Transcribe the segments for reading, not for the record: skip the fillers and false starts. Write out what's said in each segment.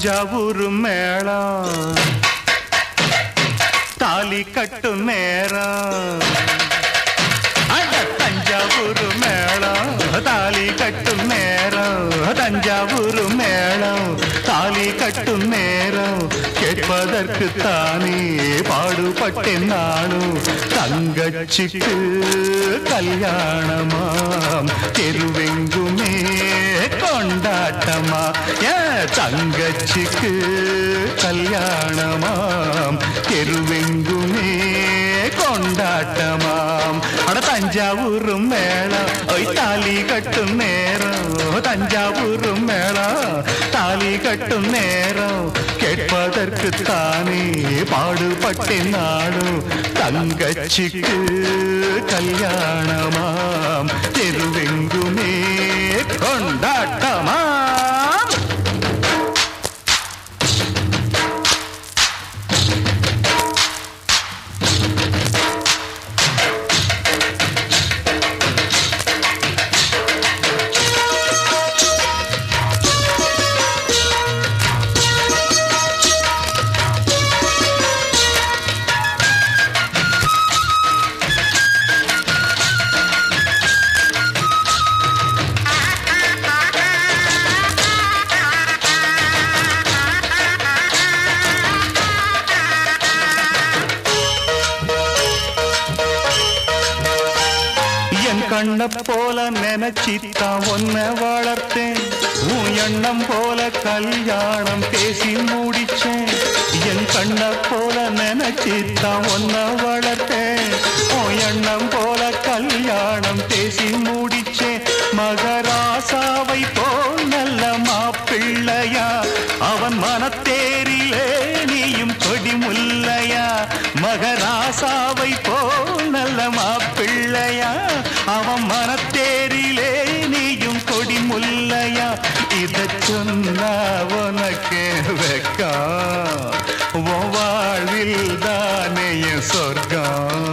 தஞ்சாவூர் மேளம் தாலி கட்டும் நேரம் தஞ்சாவூர் மேளம் தாலி கட்டும் நேரம் தஞ்சாவூர் மேளம் தாலி கட்டும் நேரம் கேட்பதற்கு தானே பாடுபட்டேன் நானும் தங்கச்சிக்கு கல்யாணமாம் தெருவெங்குமே கொண்டாட்டமா தங்கச்சிக்கு கல்யாணமாம் தெருவெங்குமே கொண்டாட்டமாம் அட தஞ்சாவூர் மேளம் ஒய் தாலி கட்டும் நேரம் தஞ்சாவூர் மேளம் தாலி கட்டும் நேரம் கேட்பதற்கு தானே பாடுபட்டேன் நாடும் தங்கச்சிக்கு கல்யாணமாம் தெருவெங்குமே கொண்டாட்டமா கண்ண போல நினைச்சித்தான் ஒன்ன வளர்த்தேன் உன் எண்ணம் போல கல்யாணம் பேசி முடிச்சேன் என் கண்ண போல நினைச்சித்தான் ஒன்ன வளர்த்தேன் உன் எண்ணம் போல கல்யாணம் பேசி முடிச்சேன் மகராசாவை போல் நல்ல மாப்பிள்ளையா அவன் மனத்தேரிலே நீயும் கொடி முல்லையா மகராசாவை போல் நல்ல மாப்பிள்ளையா அவன் மனத்தேரிலே நீயும் கொடி முல்லையா இத சொன்னா உனக்கு வெக்கம் வாழ்வில் தானே சொர்க்கம்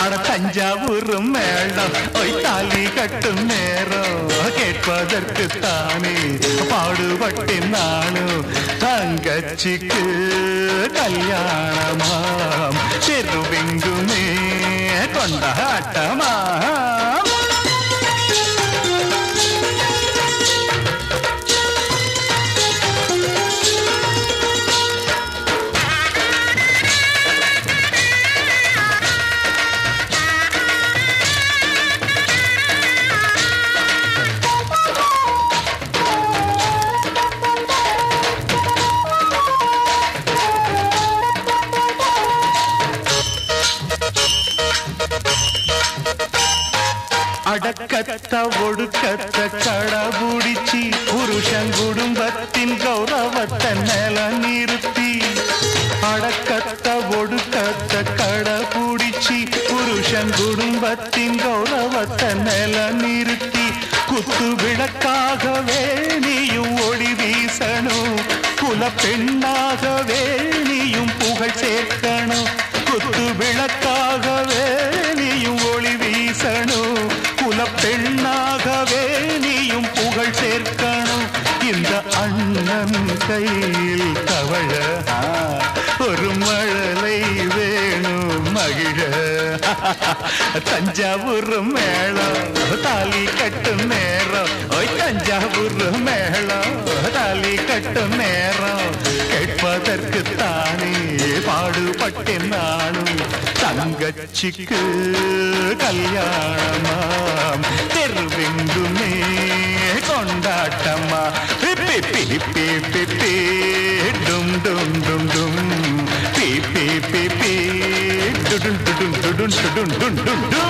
அட தஞ்சாவூர் மேளம் ஒய் தாலி கட்டும் நேரம் கேட்பதற்கு தானே பாடுபட்டேன் நானும் தங்கச்சிக்கு கல்யாணமாம் தெருவெங்குமே கொண்டாட்டமா அடக்கத்த ஒடுக்கத்த கடபுடிச்சி புருஷன் குடும்பத்தின் கௌரவத்தை நில நிறுத்தி அடக்கத்த ஒடுக்கத்த கடபுடிச்சி புருஷன் குடும்பத்தின் கௌரவத்தை நில நிறுத்தி குத்து விளக்காகவே நீயும் ஒளி வீசணும் குல பெண்ணாகவே நீயும் புகழ் சேர்க்கணும் குத்து விளக்காகவே நீயும் ஒளி வீசணும் பெண்ணாகவே நீயும் புகழ் சேர்க்கணும் இந்த அண்ணன் கையில் தவழ ஒரு மழலை வேணும் மகிழ தஞ்சாவூர் மேளம் தாலி கட்டும் நேரம் ஓய் தஞ்சாவூர் மேளம் தாலி கட்டும் நேரம் கேட்பதற்கு தானே பாடுபட்டேன் நானும் தங்கச்சிக்கு கல்யாணமாம் தெருவெங்குமே கொண்டாட்டமா பிப்பி பிப்பி பிப்பி டும் டும் டும் டும் பிப்பி பிப்பி டுடும் டுடும் டுடும் டுடும் டும் டும்